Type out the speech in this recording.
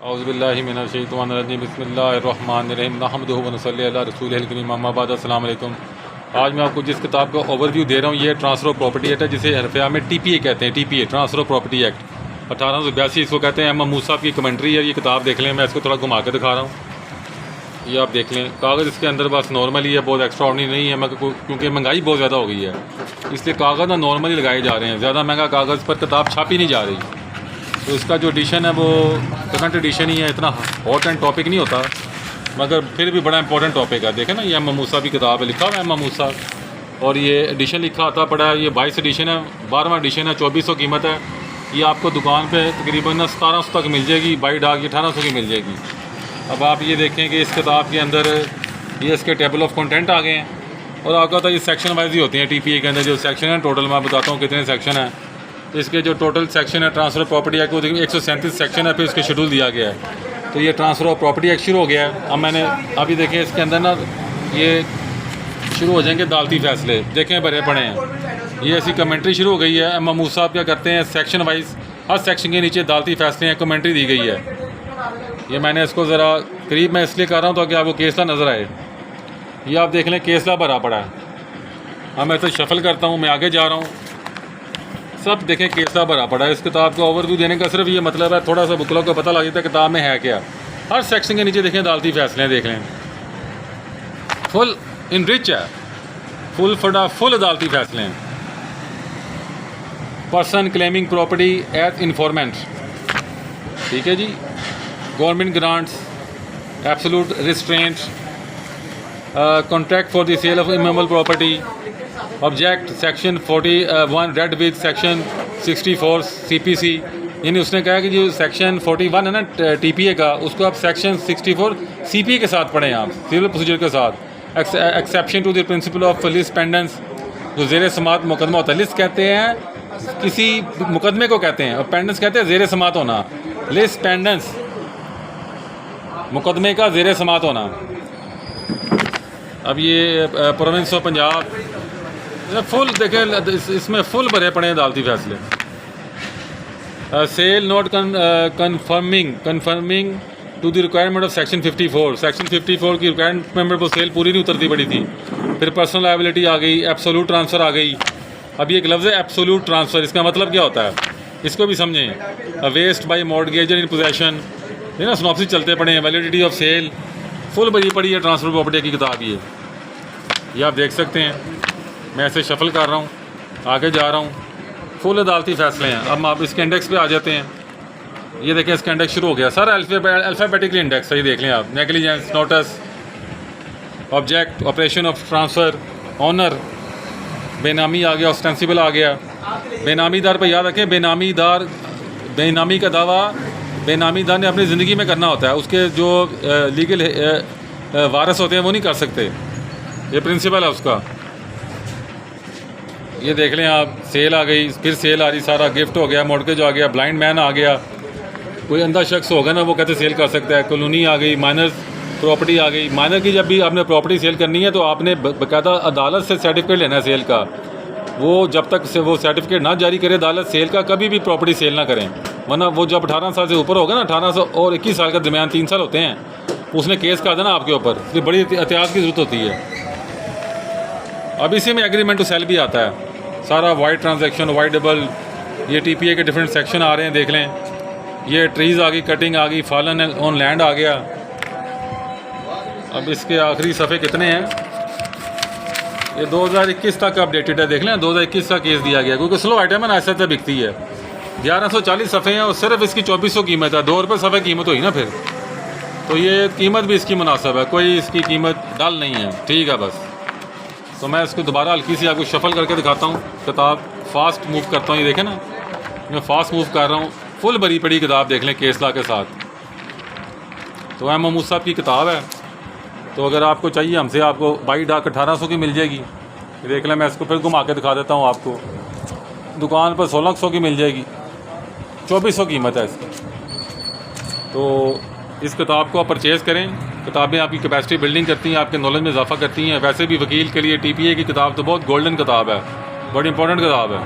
औज़ुबिल्लाहि मिनश्शैतानिर्रजीम बिस्मिल्लाहिर्रहमानिर्रहीम नहमदुहु व नसल्ली अला रसूलिहिल करीम अम्मा बाद। अस्सलाम वालेकुम। आज मैं आपको जिस किताब का ओवरव्यू दे रहा हूँ ये ट्रांसफ़र ऑफ प्रॉपर्टी एक्ट है, जिसे हरफिया में TPA कहते हैं। TPA transfer of property act 1882 इसको कहते हैं। इमाम मूसा की कमेंट्री है। ये किताब देख लें, मैं इसको थोड़ा घुमा के दिखा रहा हूँ, ये आप देख लें। कागज़ इसके अंदर बस नॉर्मली है, बहुत एक्स्ट्राऑर्डिनरी नहीं है। क्योंकि महंगाई बहुत ज़्यादा हो गई है, इसलिए कागज़ ना नॉर्मली लगाए जा रहे हैं। ज़्यादा महंगा कागज़ पर किताब छापी नहीं जा रही। तो इसका जो एडिशन है वो करंट एडिशन ही है, इतना हॉट एंड टॉपिक नहीं होता, मगर फिर भी बड़ा इंपॉर्टेंट टॉपिक है। देखें ना, ये इमाम मूसा की किताब है, लिखा हुआ है इमाम मूसा, और ये एडिशन लिखा आता पड़ा है। ये 22 एडिशन है, 12वां एडिशन है, 2400 कीमत है। ये आपको दुकान पे तकरीबन 1700 तक मिल जाएगी, बाई डाक 1800 की मिल जाएगी। अब आप ये देखें कि इस किताब के अंदर ये इसके टेबल ऑफ कंटेंट आ गए हैं, और आपका तो ये सेक्शन वाइज ही होते हैं। TPA के अंदर जो सेक्शन है टोटल मैं बताता हूँ कितने सेक्शन है। इसके जो टोटल सेक्शन है transfer of property act, 137 section है, फिर इसके शेड्यूल दिया गया है। तो ये ट्रांसफ़र ऑफ प्रॉपर्टी एक्ट शुरू हो गया है। अब मैंने अभी देखें इसके अंदर ना ये शुरू हो जाएंगे अदालती फ़ैसले, देखें भरे पड़े हैं। ये ऐसी कमेंट्री शुरू हो गई है। इमाम मूसा साहब क्या करते हैं, सेक्शन वाइज हर सेक्शन के नीचे अदालती फ़ैसले हैं, कमेंट्री दी गई है। ये मैंने इसको ज़रा करीब मैं इसलिए कर रहा हूँ ताकि आपको केसला नज़र आए। ये आप देख लें, केसला भरा पड़ा है। अब मैं इसे शफल करता हूँ, मैं आगे जा रहा हूँ, सब देखें केसला भरा पड़ा है। इस किताब का ओवरव्यू देने का सिर्फ ये मतलब है, थोड़ा सा बुकलों को पता लग जाता है किताब में है क्या। हर सेक्शन के नीचे देखें अदालती फ़ैसले देख लें, फुल इन रिच है, फुल अदालती फ़ैसले हैं। Person claiming property as informant, ठीक है जी। Government grants, absolute restraint, contract for the sale of immovable property, object section 41 read with section 64 CPC। यानी उसने कहा कि जो सेक्शन 41 है ना TPA का, उसको आप सेक्शन 64 CPA के साथ पढ़ें, आप सिविल प्रोसीजर के साथ। Exception to the principle of lis pendens, जो ज़ेर समात मुकदमा होता है। लिस्ट कहते हैं किसी मुकदमे को कहते हैं, और पेंडेंस कहते हैं ज़ेर समात होना। लिस्ट पेंडेंस मुकदमे का ज़ेर समात होना। अब ये प्रोविंस ऑफ पंजाब फुल देखें, इसमें फुल भरे पड़े हैं अदालती फैसले। Sale not confirming to the requirement of section 54। Section 54 की रिक्वायरमेंट पर सेल पूरी नहीं उतरती पड़ी थी। फिर पर्सनल लायबिलिटी आ गई, एब्सोल्यूट ट्रांसफ़र आ गई। अभी एक लफ्ज़ है एब्सोल्यूट ट्रांसफ़र, इसका मतलब क्या होता है इसको भी समझें। वेस्ट बाई मॉर्टगेजर इन पोजेशन, ये ना स्नॉप्सिस चलते पड़े हैं। वैलिडिटी ऑफ सेल फुल भरी पड़ी है ट्रांसफ़र प्रॉपर्टी की किताब। ये आप देख सकते हैं। मैं ऐसे शफल कर रहा हूँ, आगे जा रहा हूँ, फुल अदालती फ़ैसले हैं। अब आप इसके इंडेक्स पे आ जाते हैं। ये देखें, इसका इंडेक्स शुरू हो गया, सारा अल्फ़ाबेटिकली इंडेक्स है। ये देख लें आप, negligence, notice, object, operation of transfer, honour, benami आ गया, ऑस्टेंसिबल आ गया। बेनामीदार पर याद रखें, बेनामी का दावा बेनामीदार ने अपनी ज़िंदगी में करना होता है। उसके जो लीगल वारिस होते हैं वो नहीं कर सकते, ये प्रिंसिपल है उसका। ये देख लें आप, सेल आ गई, फिर सेल आ रही, सारा गिफ्ट हो गया, मॉर्टगेज आ गया, ब्लाइंड मैन आ गया, कोई अंधा शख्स होगा ना वो कहते सेल कर सकता है। कॉलोनी आ गई, माइनर प्रॉपर्टी आ गई। माइनर की जब भी आपने प्रॉपर्टी सेल करनी है तो आपने बाकायदा अदालत से सर्टिफिकेट लेना है सेल का। वो जब तक से वो सर्टिफिकेट ना जारी करे अदालत सेल का, कभी भी प्रॉपर्टी सेल ना करें, वरना वो जब 18 साल से ऊपर होगा ना, 18 और 21 साल का दरमियान 3 साल होते हैं, उसने केस कर देना आपके ऊपर। इसलिए बड़ी एहतियात की ज़रूरत होती है। अब इसी में एग्रीमेंट टू सेल भी आता है, सारा वाइड ट्रांजैक्शन, वाइडेबल। ये TPA के डिफरेंट सेक्शन आ रहे हैं, देख लें। ये ट्रीज़ आ गई, कटिंग आ गई, फॉलन ऑन लैंड आ गया। अब इसके आखिरी सफ़े कितने हैं, ये 2021 तक अपडेटेड है, देख लें। 2021 का केस दिया गया, क्योंकि स्लो आइटम है ना, ऐसे तक बिकती है। 1140 सफ़े हैं और सिर्फ इसकी 2400 कीमत है। 2 रुपये सफ़े कीमत हुई ना फिर, तो ये कीमत भी इसकी मुनासिब है, कोई इसकी कीमत डल नहीं है, ठीक है बस। तो मैं इसको दोबारा हल्की सी आपको शफल करके दिखाता हूँ। किताब फास्ट मूव करता हूँ, ये देखें ना, मैं फास्ट मूव कर रहा हूँ। फुल भरी पड़ी किताब देख लें केसला के साथ। तो इमाम मूसा साहब की किताब है, तो अगर आपको चाहिए हमसे, आपको बाई डाक 1800 की मिल जाएगी। ये देख लें, मैं इसको फिर घुमा के दिखा देता हूँ आपको। दुकान पर 1600 की मिल जाएगी, 2400 कीमत है इसकी। तो इस किताब को आप परचेज़ करें। किताबें आपकी कैपेसिटी बिल्डिंग करती हैं, आपके नॉलेज में इजाफा करती हैं। वैसे भी वकील के लिए TPA की किताब तो बहुत गोल्डन किताब है, बड़ी इंपॉर्टेंट किताब है।